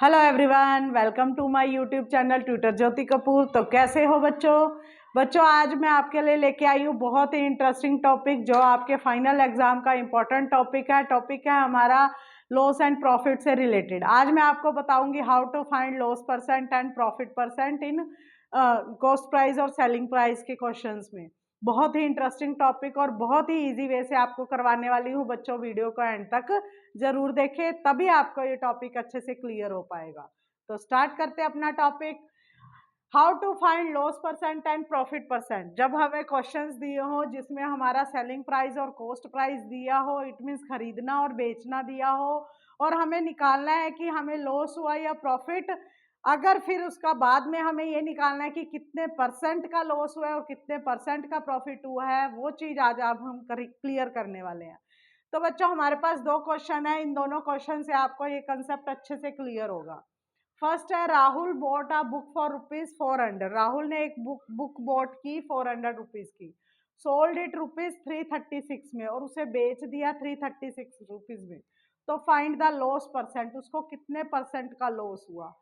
Hello everyone, welcome to my YouTube channel tutor Jyoti Kapoor. तो कैसे हो बच्चों आज मैं आपके लिए लेके आई हूँ बहुत ही इंटरेस्टिंग टॉपिक जो आपके फाइनल एग्जाम का इम्पोर्टेंट टॉपिक है हमारा लॉस एंड प्रॉफिट से रिलेटेड। आज मैं आपको बताऊंगी how to find loss percent and profit percent in cost price और सेलिंग प्राइस के क्वेश्चंस में। बहुत ही इंटरेस्टिंग टॉपिक और बहुत ही इजी वे से आपको करवाने वाली हूँ बच्चों। वीडियो को एंड तक जरूर देखें, तभी आपको ये टॉपिक अच्छे से क्लियर हो पाएगा। तो स्टार्ट करते हैं अपना topic, how to find loss percent and profit percent. जब हमें क्वेश्चंस दिए हो जिसमें हमारा सेलिंग प्राइस और कॉस्ट प्राइस दिया हो, इट मीन्स खरीदना और बेचना दिया हो, और हमें निकालना है कि हमें लॉस हुआ या प्रॉफिट, अगर फिर उसका बाद में हमें ये निकालना है कि कितने परसेंट का लॉस हुआ है और कितने परसेंट का प्रॉफिट हुआ है, वो चीज आज आप हम क्लियर करने वाले हैं। तो बच्चों हमारे पास दो क्वेश्चन है, इन दोनों क्वेश्चन से आपको ये कंसेप्ट अच्छे से क्लियर होगा। फर्स्ट है, Rahul bought a book for ₹400। Rahul ने एक बुक बॉट की ₹400 की, सोल्ड इट ₹336 में, और उसे बेच दिया ₹336 में। तो फाइंड द लॉस परसेंट, उसको कितने परसेंट का लॉस हुआ।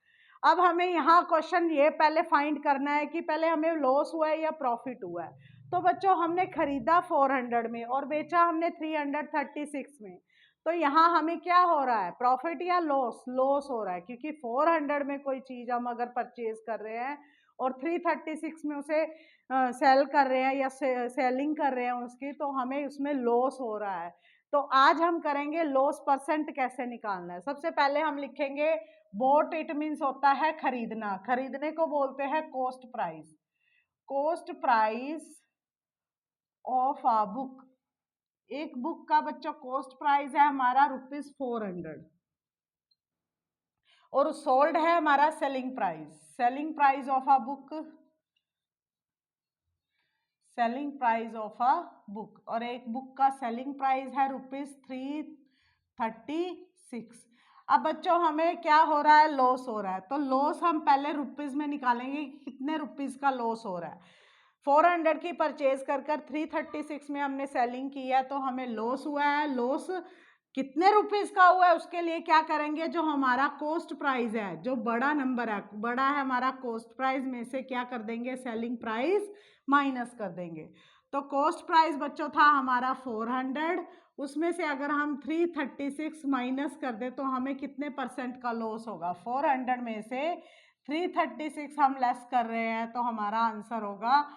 अब हमें यहाँ क्वेश्चन ये पहले फाइंड करना है कि पहले हमें लॉस हुआ है या प्रॉफिट हुआ है। तो बच्चों हमने खरीदा 400 में और बेचा हमने 336 में, तो यहाँ हमें क्या हो रहा है, प्रॉफिट या लॉस? लॉस हो रहा है, क्योंकि 400 में कोई चीज हम अगर परचेज कर रहे हैं और 336 में उसे सेल कर रहे हैं या सेलिंग कर रहे हैं उसकी, तो हमें उसमें लॉस हो रहा है। तो आज हम करेंगे लॉस परसेंट कैसे निकालना है। सबसे पहले हम लिखेंगे बोट, इट मीन्स होता है खरीदना, खरीदने को बोलते हैं cost price. Cost price of a book, एक बुक का बच्चों कॉस्ट प्राइस है हमारा ₹400, और सोल्ड है हमारा selling price. Selling price of a book, selling price of a book, और एक बुक का सेलिंग प्राइस है ₹336। अब बच्चों हमें क्या हो रहा है, लॉस हो रहा है। तो लॉस हम पहले रुपीज में निकालेंगे कि कितने रुपीज का लॉस हो रहा है। 400 की परचेज कर 336 में हमने सेलिंग की है, तो हमें लॉस हुआ है। लॉस कितने रुपीस का हुआ है, उसके लिए क्या करेंगे, जो हमारा कॉस्ट प्राइस है, जो बड़ा नंबर है, बड़ा है हमारा कॉस्ट प्राइस, में से क्या कर देंगे, सेलिंग प्राइस माइनस कर देंगे। तो कॉस्ट प्राइस बच्चों था हमारा 400, उसमें से अगर हम 336 माइनस कर दे तो हमें कितने परसेंट का लॉस होगा। 400 में से 336 हम लेस कर रहे हैं, तो हमारा आंसर होगा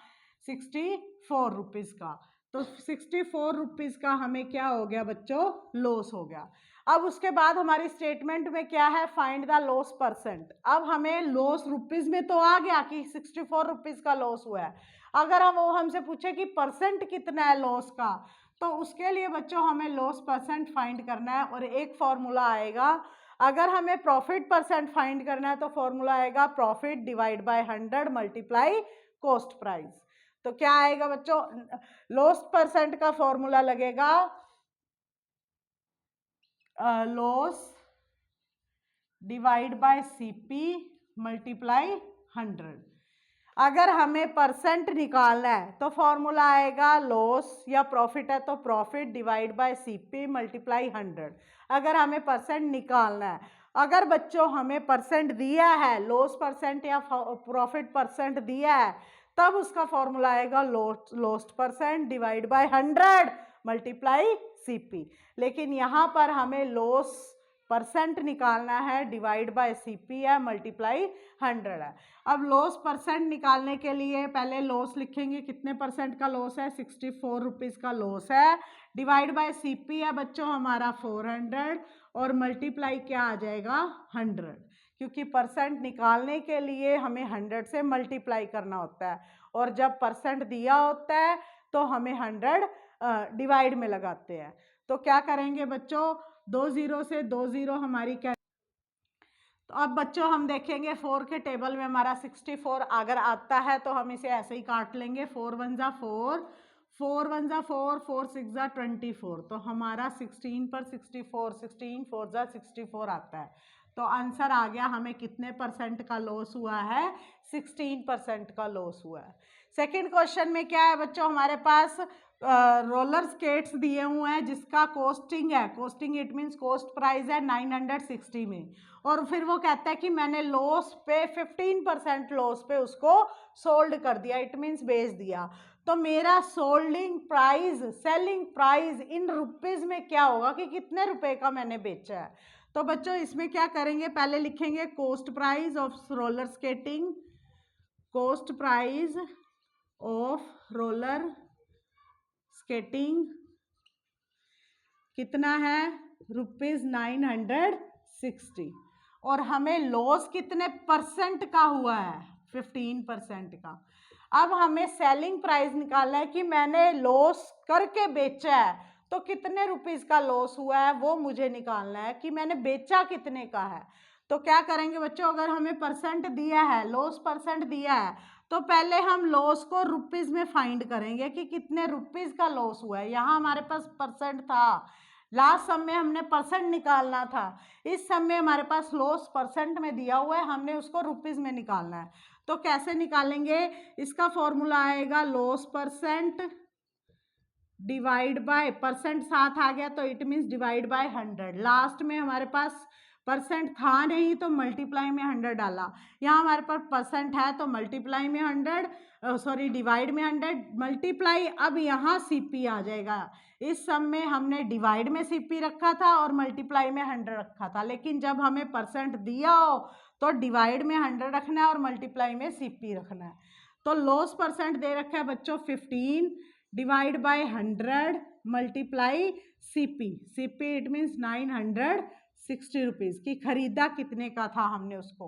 64 रुपीज का। तो 64 रुपीज का हमें क्या हो गया बच्चों, लॉस हो गया। अब उसके बाद हमारी स्टेटमेंट में क्या है, फाइंड द लॉस परसेंट। अब हमें लॉस रुपीज में तो आ गया कि 64 रुपीज का लॉस हुआ है। अगर हम वो हमसे पूछे कि परसेंट कितना है लॉस का, तो उसके लिए बच्चों हमें लॉस परसेंट फाइंड करना है, और एक फॉर्मूला आएगा। अगर हमें प्रॉफिट परसेंट फाइंड करना है तो फॉर्मूला आएगा profit divide by 100 multiply cost price. तो क्या आएगा बच्चों, लॉस परसेंट का फॉर्मूला लगेगा loss divide by CP multiply 100। अगर हमें परसेंट निकालना है तो फॉर्मूला आएगा लॉस, या प्रॉफिट है तो profit divide by CP multiply 100। अगर हमें परसेंट निकालना है, अगर बच्चों हमें परसेंट दिया है, लॉस परसेंट या प्रॉफिट परसेंट दिया है, तब उसका फॉर्मूला आएगा lost percent divide by 100 multiply CP. लेकिन यहाँ पर हमें लॉस परसेंट निकालना है, डिवाइड बाय सीपी है, मल्टीप्लाई 100 है। अब लॉस परसेंट निकालने के लिए पहले लॉस लिखेंगे, कितने परसेंट का लॉस है, 64 रुपीज का लॉस है, डिवाइड बाय सीपी है बच्चों हमारा 400, और मल्टीप्लाई क्या आ जाएगा 100, क्योंकि परसेंट निकालने के लिए हमें 100 से मल्टीप्लाई करना होता है, और जब परसेंट दिया होता है तो हमें 100 डिवाइड में लगाते हैं। तो क्या करेंगे बच्चों, 2 जीरो से 2 जीरो हमारी क्या। तो अब बच्चों हम देखेंगे 4 के टेबल में हमारा 64 अगर आता है तो हम इसे ऐसे ही काट लेंगे, 4 1 जा 4, 4 1 जा 4, 4 6 जा 24, तो हमारा 16 पर 64, 16 4 जा 64 आता है। तो आंसर आ गया, हमें कितने परसेंट का लॉस हुआ है, 16% का लॉस हुआ है। सेकेंड क्वेश्चन में क्या है बच्चों, हमारे पास रोलर स्केट्स दिए हुए हैं जिसका कॉस्टिंग है, costing it means cost price है 960 में, और फिर वो कहता है कि मैंने लॉस पे 15% लॉस पे उसको सोल्ड कर दिया, इट मीन्स बेच दिया। तो मेरा soldering price, selling price in rupees में क्या होगा कि कितने रुपए का मैंने बेचा है। तो बच्चों इसमें क्या करेंगे, पहले लिखेंगे cost price of roller skating, cost price of roller skating कितना है, ₹960, और हमें लॉस कितने परसेंट का हुआ है, 15% का। अब हमें सेलिंग प्राइस निकालना है कि मैंने लॉस करके बेचा है तो कितने रुपीज़ का लॉस हुआ है, वो मुझे निकालना है कि मैंने बेचा कितने का है। तो क्या करेंगे बच्चों, अगर हमें परसेंट दिया है, लॉस परसेंट दिया है, तो पहले हम लॉस को रुपीज़ में फाइंड करेंगे कि कितने रुपीज़ का लॉस हुआ है। यहाँ हमारे पास परसेंट था, लास्ट सम में हमने परसेंट निकालना था, इस सम में हमारे पास लॉस परसेंट में दिया हुआ है, हमने उसको रुपीज़ में निकालना है। तो कैसे निकालेंगे, इसका फॉर्मूला आएगा loss percent divide by, percent साथ आ गया तो it means divide by 100। Last में हमारे पास परसेंट था नहीं तो मल्टीप्लाई में 100 डाला, यहाँ हमारे पास परसेंट है तो मल्टीप्लाई में 100, सॉरी डिवाइड में 100 मल्टीप्लाई, अब यहाँ सीपी आ जाएगा। इस सम में हमने डिवाइड में सीपी रखा था और मल्टीप्लाई में 100 रखा था, लेकिन जब हमें परसेंट दिया हो तो डिवाइड में 100 रखना है और मल्टीप्लाई में सीपी रखना है। तो लॉस परसेंट दे रखा है बच्चों 15 divide by 100 multiply CP, CP it means 960 rupees की खरीदा कितने का था हमने उसको।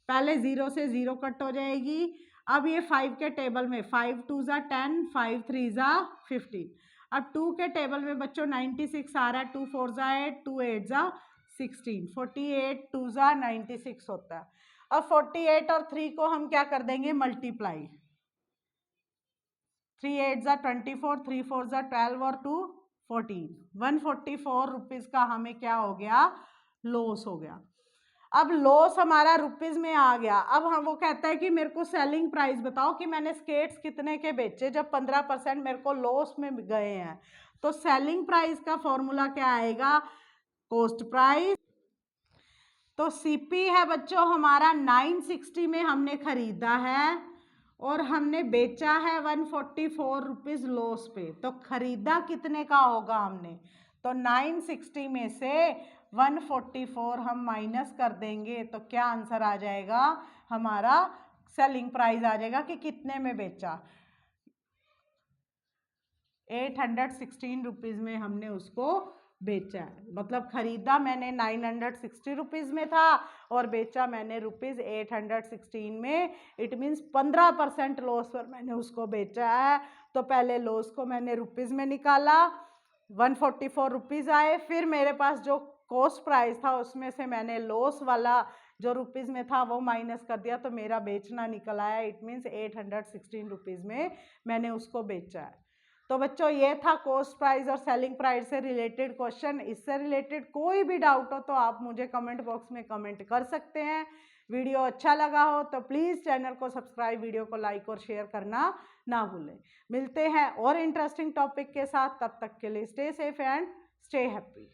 पहले 0 से 0 कट हो जाएगी। अब ये 5 के टेबल में 5 2 ज़ा 10, 5 3 ज़ा 15। अब 2 के टेबल में बच्चों 96 आ रहा है, 2 4 ज़ा 8, 2 8 ज़ा 16, 48 2 ज़ा 96 होता है। अब 48 और 3 को हम क्या कर देंगे, मल्टीप्लाई, 3 8 ज़ा 24, 3 4 ज़ा 12 और 2 14, 144 रुपीज़ का हमें क्या हो गया, लॉस हो गया। अब लॉस हमारा रुपीज़ में आ गया। अब हम, वो कहता है कि मेरे को सेलिंग प्राइस बताओ कि मैंने स्केट्स कितने के बेचे जब 15% मेरे को लॉस में गए हैं। तो सेलिंग प्राइस का फॉर्मूला क्या आएगा, कॉस्ट प्राइस। तो सीपी है बच्चों हमारा 960 में हमने खरीदा है और हमने बेचा है 144 रुपीज़ लॉस पे। तो खरीदा कितने का होगा हमने, तो 960 में से 144 हम माइनस कर देंगे तो क्या आंसर आ जाएगा, हमारा सेलिंग प्राइस आ जाएगा कि कितने में बेचा, 816 रुपीज़ में हमने उसको बेचा है। मतलब खरीदा मैंने 960 रुपीज़ में था और बेचा मैंने रुपीज़ 816 में, इट मीन्स 15% लॉस पर मैंने उसको बेचा है। तो पहले लॉस को मैंने रुपीज़ में निकाला, 144 रुपीज़ आए, फिर मेरे पास जो कॉस्ट प्राइस था उसमें से मैंने लॉस वाला जो रुपीज़ में था वो माइनस कर दिया, तो मेरा बेचना निकल आया, इट मीन्स 816 रुपीज़ में मैंने उसको बेचा है। तो बच्चों ये था कॉस्ट प्राइस और सेलिंग प्राइस से रिलेटेड क्वेश्चन। इससे रिलेटेड कोई भी डाउट हो तो आप मुझे कमेंट बॉक्स में कमेंट कर सकते हैं। वीडियो अच्छा लगा हो तो प्लीज़ चैनल को सब्सक्राइब, वीडियो को लाइक और शेयर करना ना भूलें। मिलते हैं और इंटरेस्टिंग टॉपिक के साथ, तब तक के लिए stay safe and stay happy.